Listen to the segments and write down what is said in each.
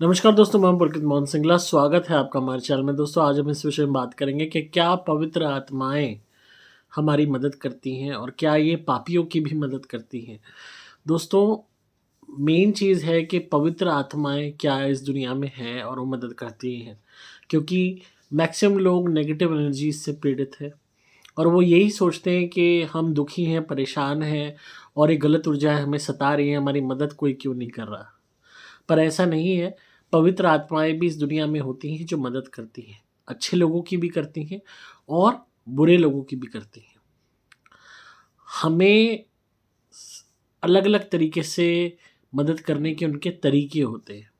नमस्कार दोस्तों, मैं पुलकित मोहन सिंगला। स्वागत है आपका हमारे चैनल में। दोस्तों, आज हम इस विषय में बात करेंगे कि क्या पवित्र आत्माएं हमारी मदद करती हैं और क्या ये पापियों की भी मदद करती हैं। दोस्तों, मेन चीज़ है कि पवित्र आत्माएं क्या इस दुनिया में है और वो मदद करती हैं, क्योंकि मैक्सिमम लोग नेगेटिव एनर्जी से पीड़ित है और वो यही सोचते हैं कि हम दुखी हैं, परेशान हैं और ये गलत ऊर्जाएं हमें सता रही हैं, हमारी मदद कोई क्यों नहीं कर रहा। पर ऐसा नहीं है। पवित्र आत्माएँ भी इस दुनिया में होती हैं जो मदद करती हैं। अच्छे लोगों की भी करती हैं और बुरे लोगों की भी करती हैं। हमें स अलग-अलग तरीके से मदद करने के उनके तरीके होते हैं,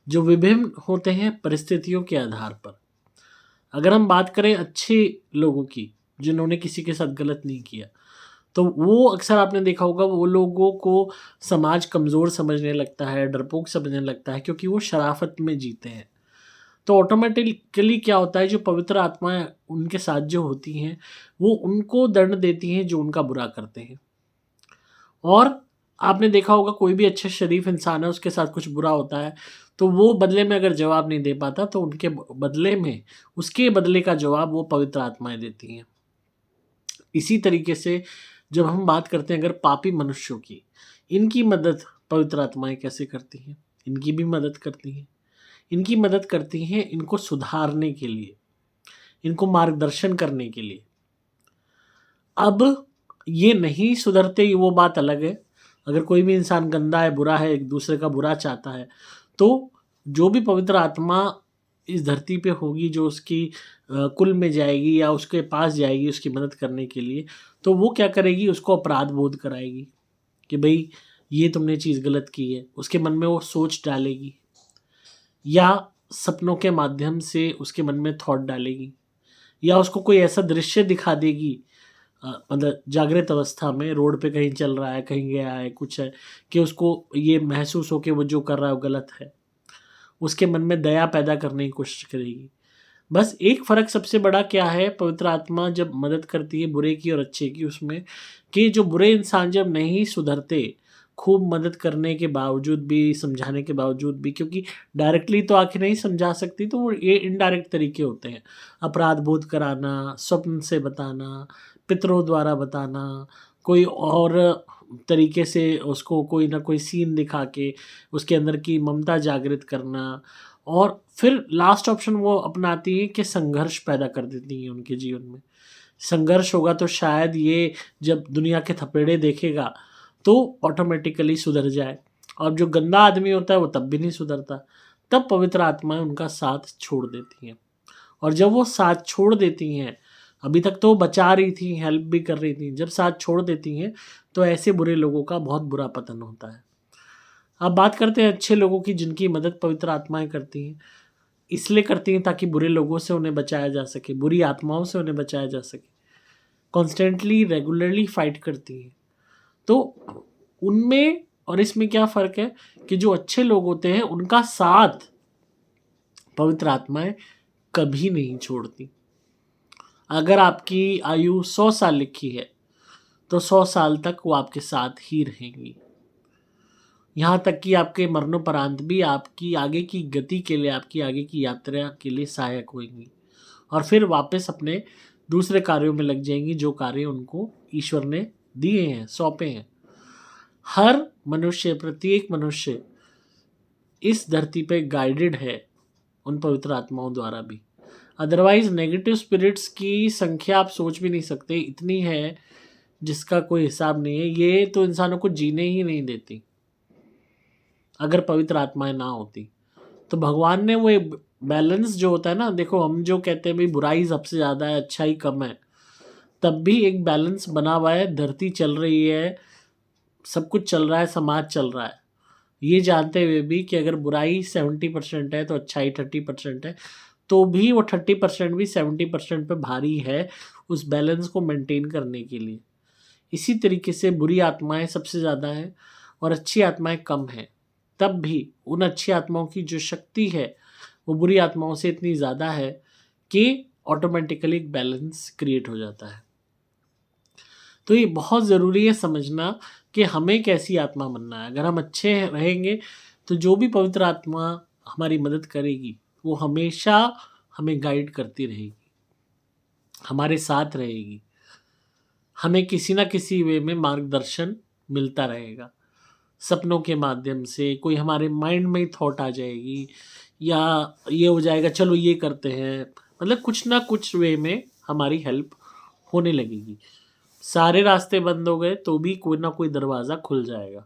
जो विभिन्न होते हैं परिस्थितियों के आधार पर। अगर हम बात करें अच्छे लोगों की, जिन्होंने किसी के साथ गलत नहीं किया, तो वो अक्सर आपने देखा होगा वो लोगों को समाज कमज़ोर समझने लगता है, डरपोक समझने लगता है, क्योंकि वो शराफ़त में जीते हैं। तो ऑटोमेटिकली क्या होता है, जो पवित्र आत्माएँ उनके साथ जो होती हैं, वो उनको दंड देती हैं जो उनका बुरा करते हैं। और आपने देखा होगा कोई भी अच्छा शरीफ इंसान है, उसके साथ कुछ बुरा होता है, तो वो बदले में अगर जवाब नहीं दे पाता, तो उनके बदले में उसके बदले का जवाब वो पवित्र आत्माएँ देती हैं। इसी तरीके से जब हम बात करते हैं अगर पापी मनुष्यों की, इनकी मदद पवित्र आत्माएँ कैसे करती हैं? इनकी भी मदद करती हैं। इनकी मदद करती हैं इनको सुधारने के लिए, इनको मार्गदर्शन करने के लिए। अब ये नहीं सुधरते, ये वो बात अलग है। अगर कोई भी इंसान गंदा है, बुरा है, एक दूसरे का बुरा चाहता है, तो जो भी पवित्र आत्मा इस धरती पे होगी, जो उसकी कुल में जाएगी या उसके पास जाएगी उसकी मदद करने के लिए, तो वो क्या करेगी, उसको अपराध बोध कराएगी कि भई ये तुमने चीज़ गलत की है। उसके मन में वो सोच डालेगी या सपनों के माध्यम से उसके मन में थॉट डालेगी या उसको कोई ऐसा दृश्य दिखा देगी, मतलब जागृत अवस्था में रोड पे कहीं चल रहा है, कहीं गया है, कुछ है, कि उसको ये महसूस हो कि वो जो कर रहा है वो गलत है। उसके मन में दया पैदा करने की कोशिश करेगी। बस एक फ़र्क सबसे बड़ा क्या है, पवित्र आत्मा जब मदद करती है बुरे की और अच्छे की उसमें, कि जो बुरे इंसान जब नहीं सुधरते, खूब मदद करने के बावजूद भी, समझाने के बावजूद भी, क्योंकि डायरेक्टली तो आँखें नहीं समझा सकती, तो वो ये इनडायरेक्ट तरीके होते हैं। अपराध बोध कराना, स्वप्न से बताना, पितरों द्वारा बताना, कोई और तरीके से उसको कोई ना कोई सीन दिखा के उसके अंदर की ममता जागृत करना, और फिर लास्ट ऑप्शन वो अपनाती हैं कि संघर्ष पैदा कर देती हैं उनके जीवन में। संघर्ष होगा तो शायद ये जब दुनिया के थपेड़े देखेगा तो ऑटोमेटिकली सुधर जाए, और जो गंदा आदमी होता है वो तब भी नहीं सुधरता। तब पवित्र आत्माएँ उनका साथ छोड़ देती हैं, और जब वो साथ छोड़ देती हैं, अभी तक तो वो बचा रही थी, हेल्प भी कर रही थी, जब साथ छोड़ देती हैं, तो ऐसे बुरे लोगों का बहुत बुरा पतन होता है। अब बात करते हैं अच्छे लोगों की, जिनकी मदद पवित्र आत्माएँ करती हैं। इसलिए करती हैं ताकि बुरे लोगों से उन्हें बचाया जा सके, बुरी आत्माओं से उन्हें बचाया जा सके। कॉन्स्टेंटली, रेगुलरली फाइट करती हैं। तो उनमें और इसमें क्या फ़र्क है कि जो अच्छे लोग होते हैं, उनका साथ पवित्र आत्माएँ कभी नहीं छोड़ती। अगर आपकी आयु 100 साल लिखी है, तो 100 साल तक वो आपके साथ ही रहेंगी। यहाँ तक कि आपके मरणोपरांत भी आपकी आगे की गति के लिए, आपकी आगे की यात्रा के लिए सहायक होंगी, और फिर वापस अपने दूसरे कार्यों में लग जाएँगी, जो कार्य उनको ईश्वर ने दिए हैं, सौंपे हैं। हर मनुष्य, प्रत्येक मनुष्य इस धरती पे गाइडेड है उन पवित्र आत्माओं द्वारा भी। अदरवाइज़ नेगेटिव स्पिरिट्स की संख्या आप सोच भी नहीं सकते, इतनी है जिसका कोई हिसाब नहीं है। ये तो इंसानों को जीने ही नहीं देती, अगर पवित्र आत्माएँ ना होती। तो भगवान ने वो एक बैलेंस जो होता है ना, देखो हम जो कहते हैं भई बुराई सबसे ज़्यादा है, अच्छाई कम है, तब भी एक बैलेंस बना हुआ है, धरती चल रही है, सब कुछ चल रहा है, समाज चल रहा है। ये जानते हुए भी कि अगर बुराई 70% है तो अच्छाई 30% है, तो भी वो 30% भी 70% पे भारी है, उस बैलेंस को मेंटेन करने के लिए। इसी तरीके से बुरी आत्माएँ सबसे ज़्यादा हैं और अच्छी आत्माएँ कम हैं। तब भी उन अच्छी आत्माओं की जो शक्ति है, वो बुरी आत्माओं से इतनी ज़्यादा है कि ऑटोमेटिकली एक बैलेंस क्रिएट हो जाता है। तो ये बहुत ज़रूरी है समझना कि हमें कैसी आत्मा बनना है। अगर हम अच्छे रहेंगे, तो जो भी पवित्र आत्मा हमारी मदद करेगी वो हमेशा हमें गाइड करती रहेगी, हमारे साथ रहेगी, हमें किसी ना किसी वे में मार्गदर्शन मिलता रहेगा। सपनों के माध्यम से कोई हमारे माइंड में ही थॉट आ जाएगी, या ये हो जाएगा चलो ये करते हैं, मतलब कुछ ना कुछ वे में हमारी हेल्प होने लगेगी। सारे रास्ते बंद हो गए तो भी कोई ना कोई दरवाज़ा खुल जाएगा,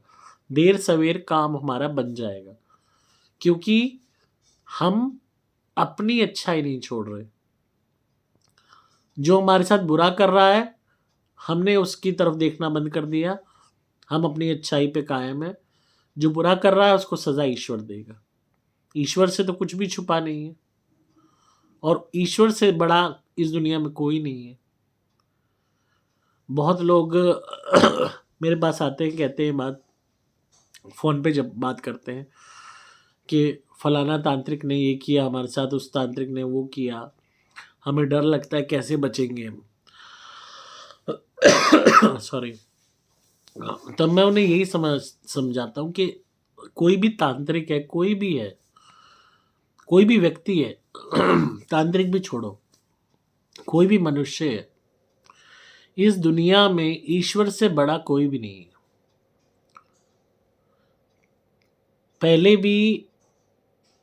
देर सवेर काम हमारा बन जाएगा, क्योंकि हम अपनी अच्छाई नहीं छोड़ रहे। जो हमारे साथ बुरा कर रहा है हमने उसकी तरफ देखना बंद कर दिया, हम अपनी अच्छाई पे कायम है। जो बुरा कर रहा है उसको सज़ा ईश्वर देगा। ईश्वर से तो कुछ भी छुपा नहीं है, और ईश्वर से बड़ा इस दुनिया में कोई नहीं है। बहुत लोग मेरे पास आते हैं, कहते हैं बात, फ़ोन पे जब बात करते हैं कि फलाना तांत्रिक ने ये किया हमारे साथ, उस तांत्रिक ने वो किया, हमें डर लगता है कैसे बचेंगे हम। सॉरी। तब मैं उन्हें यही समझाता हूँ कि कोई भी तांत्रिक है, कोई भी है, कोई भी व्यक्ति है, तांत्रिक भी छोड़ो, कोई भी मनुष्य है, इस दुनिया में ईश्वर से बड़ा कोई भी नहीं है। पहले भी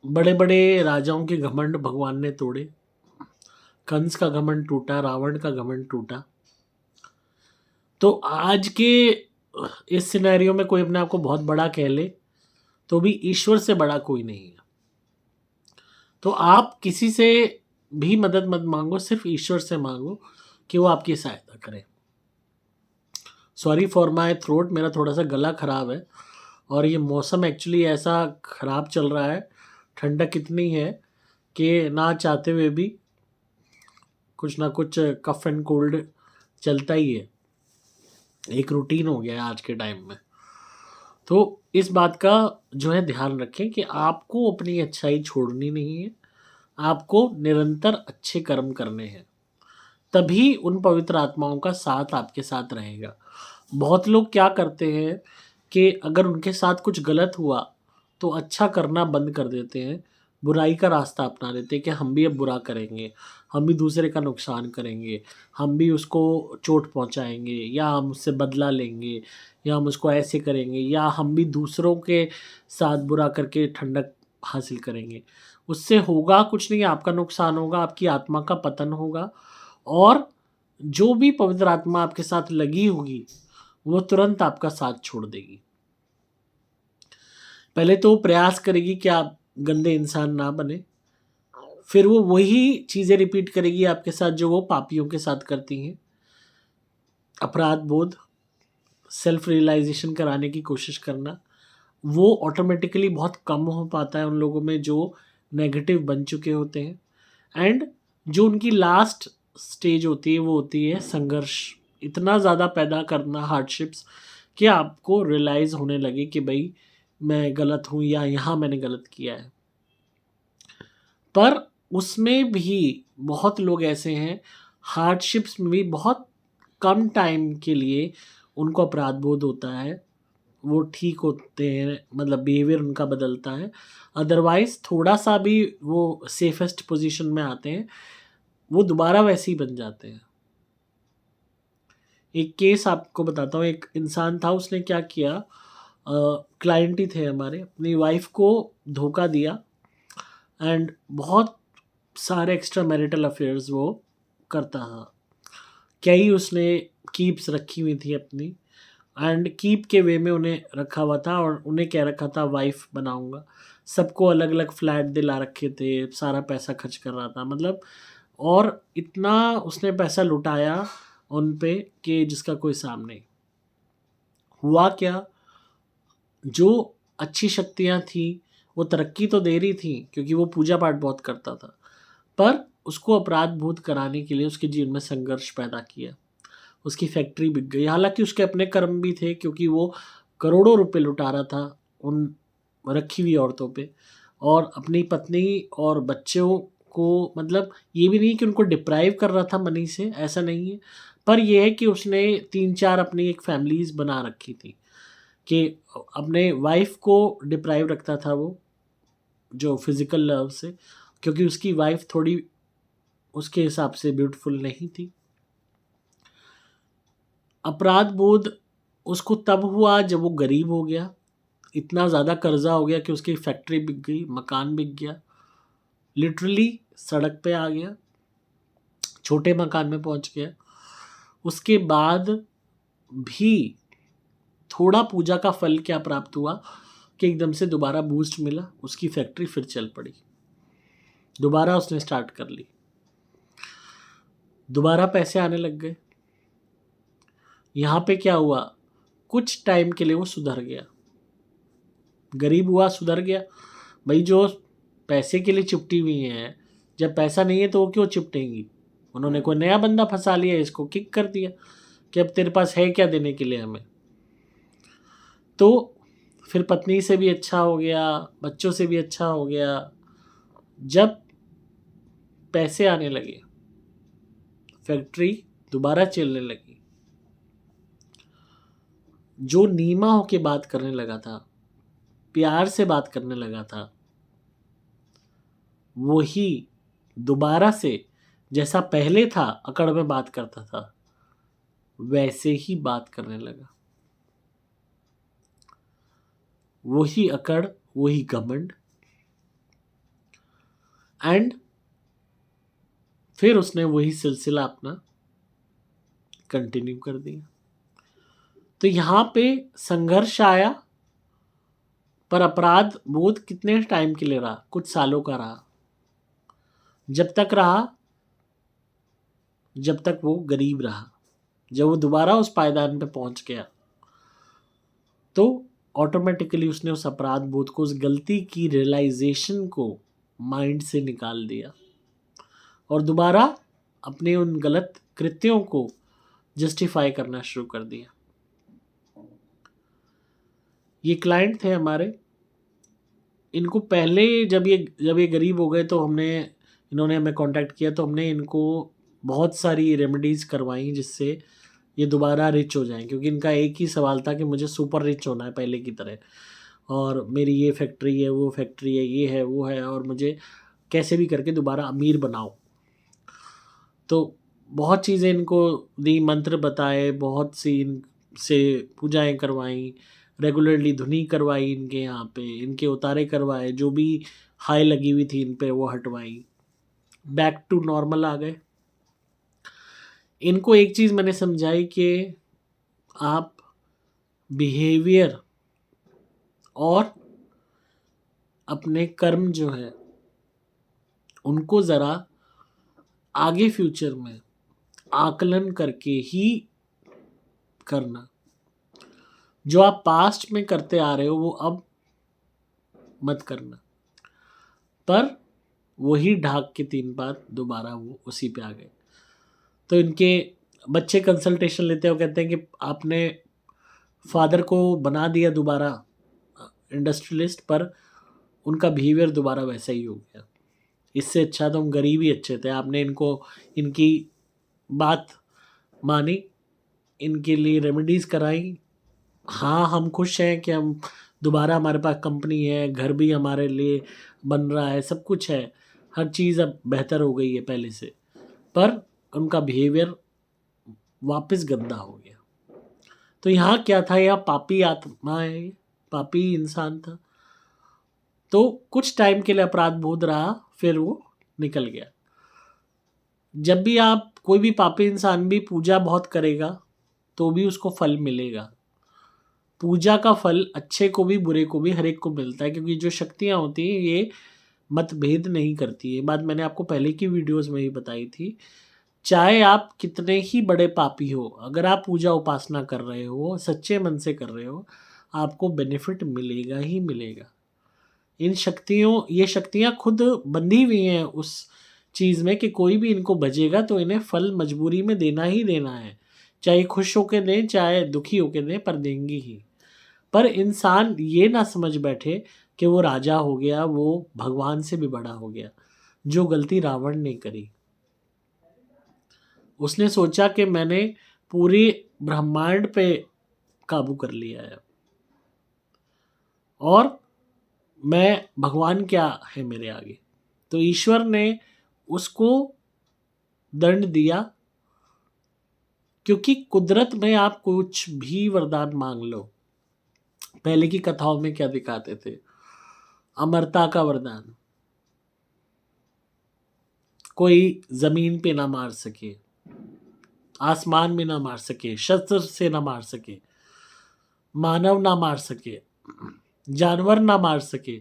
बड़े बड़े राजाओं के घमंड भगवान ने तोड़े। कंस का घमंड टूटा, रावण का घमंड टूटा। तो आज के इस सिनेरियो में कोई अपने आप को बहुत बड़ा कह ले तो भी ईश्वर से बड़ा कोई नहीं है। तो आप किसी से भी मदद मत मांगो, सिर्फ ईश्वर से मांगो कि वो आपकी सहायता करे। सॉरी फॉर माई थ्रोट, मेरा थोड़ा सा गला ख़राब है, और ये मौसम एक्चुअली ऐसा ख़राब चल रहा है, ठंडक इतनी है कि ना चाहते हुए भी कुछ ना कुछ कफ एंड कोल्ड चलता ही है, एक रूटीन हो गया है आज के टाइम में। तो इस बात का जो है ध्यान रखें कि आपको अपनी अच्छाई छोड़नी नहीं है, आपको निरंतर अच्छे कर्म करने हैं, तभी उन पवित्र आत्माओं का साथ आपके साथ रहेगा। बहुत लोग क्या करते हैं कि अगर उनके साथ कुछ गलत हुआ तो अच्छा करना बंद कर देते हैं, बुराई का रास्ता अपना लेते हैं कि हम भी अब बुरा करेंगे, हम भी दूसरे का नुकसान करेंगे, हम भी उसको चोट पहुंचाएंगे, या हम उससे बदला लेंगे, या हम उसको ऐसे करेंगे, या हम भी दूसरों के साथ बुरा करके ठंडक हासिल करेंगे। उससे होगा कुछ नहीं, आपका नुकसान होगा, आपकी आत्मा का पतन होगा, और जो भी पवित्र आत्मा आपके साथ लगी होगी वो तुरंत आपका साथ छोड़ देगी। पहले तो वो प्रयास करेगी कि आप गंदे इंसान ना बने, फिर वो वही चीज़ें रिपीट करेगी आपके साथ जो वो पापियों के साथ करती हैं। अपराध बोध, सेल्फ रियलाइजेशन कराने की कोशिश करना, वो ऑटोमेटिकली बहुत कम हो पाता है उन लोगों में जो नेगेटिव बन चुके होते हैं। एंड जो उनकी लास्ट स्टेज होती है वो होती है संघर्ष, इतना ज़्यादा पैदा करना हार्डशिप्स कि आपको रियलाइज़ होने लगे कि भाई मैं गलत हूँ, या यहाँ मैंने गलत किया है। पर उसमें भी बहुत लोग ऐसे हैं, हार्डशिप्स में भी बहुत कम टाइम के लिए उनको अपराध बोध होता है, वो ठीक होते हैं, मतलब बिहेवियर उनका बदलता है। अदरवाइज़ थोड़ा सा भी वो सेफेस्ट पोजीशन में आते हैं, वो दोबारा वैसे ही बन जाते हैं। एक केस आपको बताता हूँ, एक इंसान था, उसने क्या किया, क्लाइंट ही थे हमारे, अपनी वाइफ को धोखा दिया एंड बहुत सारे एक्स्ट्रा मैरिटल अफेयर्स वो करता था। कई उसने कीप्स रखी हुई थी अपनी, एंड कीप के वे में उन्हें रखा हुआ था, और उन्हें क्या रखा था, वाइफ बनाऊंगा। सबको अलग अलग फ्लैट दिला रखे थे, सारा पैसा खर्च कर रहा था, मतलब, और इतना उसने पैसा लुटाया उन पे कि जिसका कोई हिसाब नहीं। हुआ क्या, जो अच्छी शक्तियाँ थी वो तरक्की तो दे रही थी क्योंकि वो पूजा पाठ बहुत करता था, पर उसको अपराध बोध कराने के लिए उसके जीवन में संघर्ष पैदा किया। उसकी फैक्ट्री बिक गई, हालांकि उसके अपने कर्म भी थे क्योंकि वो करोड़ों रुपए लुटा रहा था उन रखी हुई औरतों पे, और अपनी पत्नी और बच्चों को, मतलब ये भी नहीं कि उनको डिप्राइव कर रहा था मनी से, ऐसा नहीं है, पर यह है कि उसने 3-4 अपनी एक फैमिलीज बना रखी थी कि अपने वाइफ को डिप्राइव रखता था वो, जो फिजिकल लव से, क्योंकि उसकी वाइफ थोड़ी उसके हिसाब से ब्यूटीफुल नहीं थी। अपराध बोध उसको तब हुआ जब वो गरीब हो गया, इतना ज़्यादा कर्जा हो गया कि उसकी फैक्ट्री बिक गई, मकान बिक गया, लिटरली सड़क पे आ गया, छोटे मकान में पहुंच गया। उसके बाद भी थोड़ा पूजा का फल क्या प्राप्त हुआ कि एकदम से दोबारा बूस्ट मिला, उसकी फैक्ट्री फिर चल पड़ी, दोबारा उसने स्टार्ट कर ली, दोबारा पैसे आने लग गए। यहाँ पे क्या हुआ, कुछ टाइम के लिए वो सुधर गया, गरीब हुआ सुधर गया। भाई जो पैसे के लिए चिपटी हुई हैं, जब पैसा नहीं है तो वो क्यों चिपटेंगी। उन्होंने कोई नया बंदा फंसा लिया, इसको किक कर दिया कि अब तेरे पास है क्या देने के लिए हमें। तो फिर पत्नी से भी अच्छा हो गया, बच्चों से भी अच्छा हो गया। जब पैसे आने लगे, फैक्ट्री दोबारा चलने लगी, जो नीमा होके बात करने लगा था, प्यार से बात करने लगा था, वही दोबारा से जैसा पहले था अकड़ में बात करता था, वैसे ही बात करने लगा। वही अकड़, वही घमंड। एंड फिर उसने वही सिलसिला अपना कंटिन्यू कर दिया। तो यहां पे संघर्ष आया, पर अपराध बोध कितने टाइम के लिए रहा, कुछ सालों का रहा। जब तक रहा जब तक वो गरीब रहा। जब वो दोबारा उस पायदान पे पहुंच गया तो ऑटोमेटिकली उसने उस अपराध बोध को, उस गलती की रियलाइजेशन को माइंड से निकाल दिया और दोबारा अपने उन गलत कृत्यों को जस्टिफाई करना शुरू कर दिया। ये क्लाइंट थे हमारे। इनको पहले जब ये गरीब हो गए तो इन्होंने हमें कांटेक्ट किया, तो हमने इनको बहुत सारी रेमेडीज़ करवाई जिससे ये दोबारा रिच हो जाएं, क्योंकि इनका एक ही सवाल था कि मुझे सुपर रिच होना है पहले की तरह, और मेरी ये फैक्ट्री है, वो फैक्ट्री है, ये है, वो है, और मुझे कैसे भी करके दोबारा अमीर बनाओ। तो बहुत चीज़ें इनको दी, मंत्र बताए, बहुत सी इनसे पूजाएं करवाई, रेगुलरली धुनी करवाई इनके यहाँ पे, इनके उतारे करवाए, जो भी हाई लगी हुई थी इन पे वो हटवाई, बैक टू नॉर्मल आ गए। इनको एक चीज़ मैंने समझाई कि आप बिहेवियर और अपने कर्म जो है उनको ज़रा आगे फ्यूचर में आकलन करके ही करना। जो आप पास्ट में करते आ रहे हो वो अब मत करना। पर वही ढाक के 3 बार दोबारा वो उसी पे आ गए। तो इनके बच्चे कंसल्टेशन लेते हो, कहते हैं कि आपने फादर को बना दिया दोबारा इंडस्ट्रियलिस्ट, पर उनका बिहेवियर दोबारा वैसा ही हो गया। इससे अच्छा तो हम गरीब ही अच्छे थे। आपने इनकी बात मानी, इनके लिए रेमेडीज़ कराई। हाँ, हम खुश हैं कि हम दोबारा, हमारे पास कंपनी है, घर भी हमारे लिए बन रहा है, सब कुछ है, हर चीज़ अब बेहतर हो गई है पहले से, पर उनका बिहेवियर वापस गंदा हो गया। तो यहाँ क्या था, यह पापी आत्मा है, पापी इंसान था। तो कुछ टाइम के लिए अपराध बोध रहा, फिर वो निकल गया। जब भी आप, कोई भी पापी इंसान भी पूजा बहुत करेगा तो भी उसको फल मिलेगा। पूजा का फल अच्छे को भी बुरे को भी हर एक को मिलता है, क्योंकि जो शक्तियाँ होती हैं ये मतभेद नहीं करती। ये बात मैंने आपको पहले की वीडियोस में ही बताई थी। चाहे आप कितने ही बड़े पापी हो, अगर आप पूजा उपासना कर रहे हो, सच्चे मन से कर रहे हो, आपको बेनिफिट मिलेगा ही मिलेगा। ये शक्तियाँ खुद बंधी हुई हैं उस चीज़ में कि कोई भी इनको भजेगा तो इन्हें फल मजबूरी में देना ही देना है। चाहे खुश होके दें, चाहे दुखी होके दें, पर देंगी ही। पर इंसान ये ना समझ बैठे कि वो राजा हो गया, वो भगवान से भी बड़ा हो गया। जो गलती रावण ने करी, उसने सोचा कि मैंने पूरी ब्रह्मांड पे काबू कर लिया है, और मैं भगवान क्या है मेरे आगे। तो ईश्वर ने उसको दंड दिया, क्योंकि कुदरत में आप कुछ भी वरदान मांग लो, पहले की कथाओं में क्या दिखाते थे, अमरता का वरदान, कोई जमीन पे ना मार सके, आसमान में ना मार सके, शस्त्र से ना मार सके, मानव ना मार सके, जानवर ना मार सके,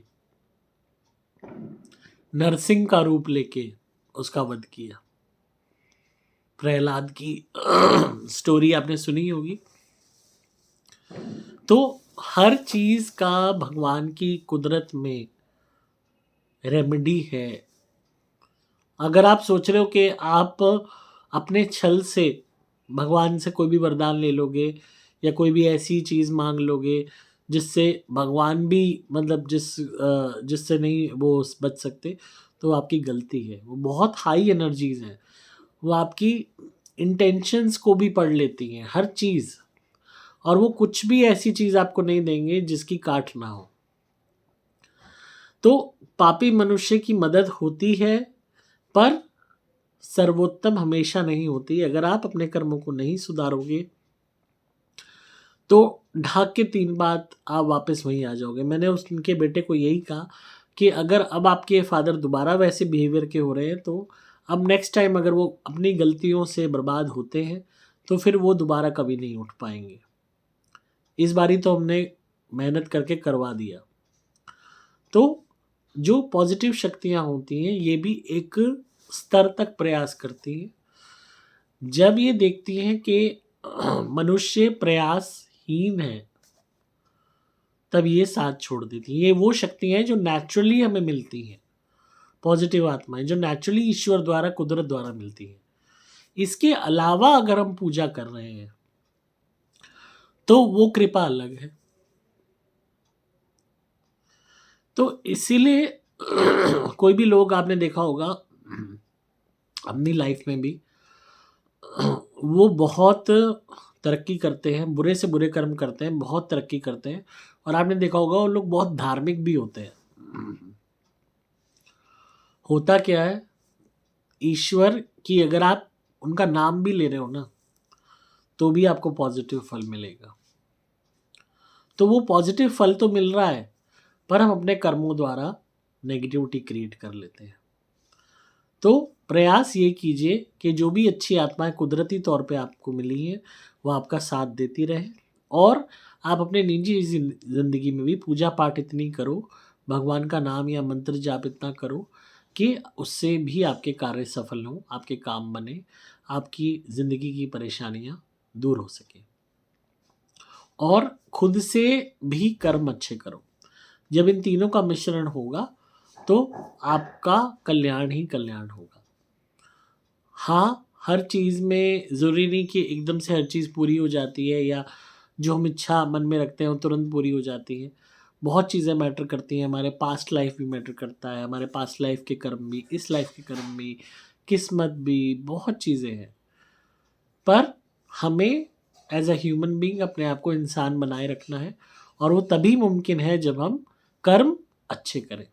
नरसिंह का रूप लेके उसका वध किया। प्रहलाद की स्टोरी आपने सुनी होगी। तो हर चीज का भगवान की कुदरत में रेमेडी है। अगर आप सोच रहे हो कि आप अपने छल से भगवान से कोई भी वरदान ले लोगे या कोई भी ऐसी चीज मांग लोगे जिससे भगवान भी मतलब जिससे नहीं वो बच सकते, तो आपकी गलती है। वो बहुत हाई एनर्जीज हैं, वो आपकी इंटेंशंस को भी पढ़ लेती हैं, हर चीज़। और वो कुछ भी ऐसी चीज़ आपको नहीं देंगे जिसकी काट ना हो। तो पापी मनुष्य की मदद होती है, पर सर्वोत्तम हमेशा नहीं होती। अगर आप अपने कर्मों को नहीं सुधारोगे तो ढाक के 3 बात आप वापस वहीं आ जाओगे। मैंने उनके बेटे को यही कहा कि अगर अब आपके फादर दोबारा वैसे बिहेवियर के हो रहे हैं, तो अब नेक्स्ट टाइम अगर वो अपनी गलतियों से बर्बाद होते हैं तो फिर वो दोबारा कभी नहीं उठ पाएंगे। इस बारी तो हमने मेहनत करके करवा दिया। तो जो पॉजिटिव शक्तियां होती हैं ये भी एक स्तर तक प्रयास करती हैं। जब ये देखती हैं कि मनुष्य प्रयासहीन है, तब ये साथ छोड़ देती हैं। ये वो शक्तियां हैं जो नेचुरली हमें मिलती हैं, पॉजिटिव आत्माएं जो नेचुरली ईश्वर द्वारा, कुदरत द्वारा मिलती हैं। इसके अलावा अगर हम पूजा कर रहे हैं तो वो कृपा अलग है। तो इसीलिए कोई भी लोग आपने देखा होगा अपनी लाइफ में भी, वो बहुत तरक्की करते हैं, बुरे से बुरे कर्म करते हैं, बहुत तरक्की करते हैं, और आपने देखा होगा वो लोग बहुत धार्मिक भी होते हैं। होता क्या है, ईश्वर की अगर आप उनका नाम भी ले रहे हो ना, तो भी आपको पॉजिटिव फल मिलेगा। तो वो पॉजिटिव फल तो मिल रहा है, पर हम अपने कर्मों द्वारा नेगेटिविटी क्रिएट कर लेते हैं। तो प्रयास ये कीजिए कि जो भी अच्छी आत्माएं कुदरती तौर पे आपको मिली हैं वो आपका साथ देती रहे, और आप अपने निजी ज़िंदगी में भी पूजा पाठ इतनी करो, भगवान का नाम या मंत्र जाप इतना करो कि उससे भी आपके कार्य सफल हों, आपके काम बने, आपकी ज़िंदगी की परेशानियां दूर हो सकें। और खुद से भी कर्म अच्छे करो। जब इन तीनों का मिश्रण होगा तो आपका कल्याण ही कल्याण होगा। हाँ, हर चीज़ में ज़रूरी नहीं कि एकदम से हर चीज़ पूरी हो जाती है, या जो हम इच्छा मन में रखते हैं वो तुरंत पूरी हो जाती है। बहुत चीज़ें मैटर करती हैं, हमारे पास्ट लाइफ भी मैटर करता है, हमारे पास्ट लाइफ के कर्म भी, इस लाइफ के कर्म भी, किस्मत भी, बहुत चीज़ें हैं। पर हमें एज अ ह्यूमन बीइंग अपने आप को इंसान बनाए रखना है, और वो तभी मुमकिन है जब हम कर्म अच्छे करें।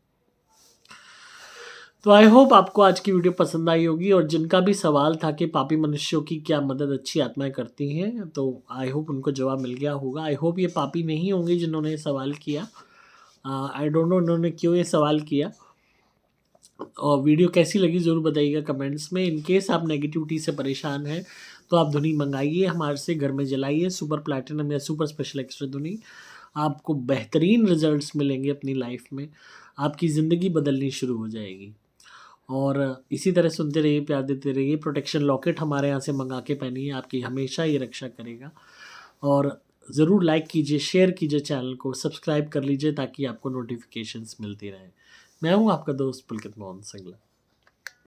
तो आई होप आपको आज की वीडियो पसंद आई होगी, और जिनका भी सवाल था कि पापी मनुष्यों की क्या मदद अच्छी आत्माएं करती हैं, तो आई होप उनको जवाब मिल गया होगा। आई होप ये पापी नहीं होंगे जिन्होंने ये सवाल किया। आई डोंट नो उन्होंने क्यों ये सवाल किया। और वीडियो कैसी लगी ज़रूर बताइएगा कमेंट्स में। इन केस आप नेगेटिविटी से परेशान हैं तो आप धुनी मंगाइए हमारे से, घर में जलाइए सुपर प्लैटिनम या सुपर स्पेशल एक्स्ट्रा धुनी। आपको बेहतरीन रिजल्ट्स मिलेंगे अपनी लाइफ में, आपकी ज़िंदगी बदलनी शुरू हो जाएगी। और इसी तरह सुनते रहिए, प्यार देते रहिए। प्रोटेक्शन लॉकेट हमारे यहाँ से मंगा के पहनिए, आपकी हमेशा ये रक्षा करेगा। और ज़रूर लाइक कीजिए, शेयर कीजिए, चैनल को सब्सक्राइब कर लीजिए ताकि आपको नोटिफिकेशंस मिलती रहें। मैं हूँ आपका दोस्त पुलकित मोहन सिंगला।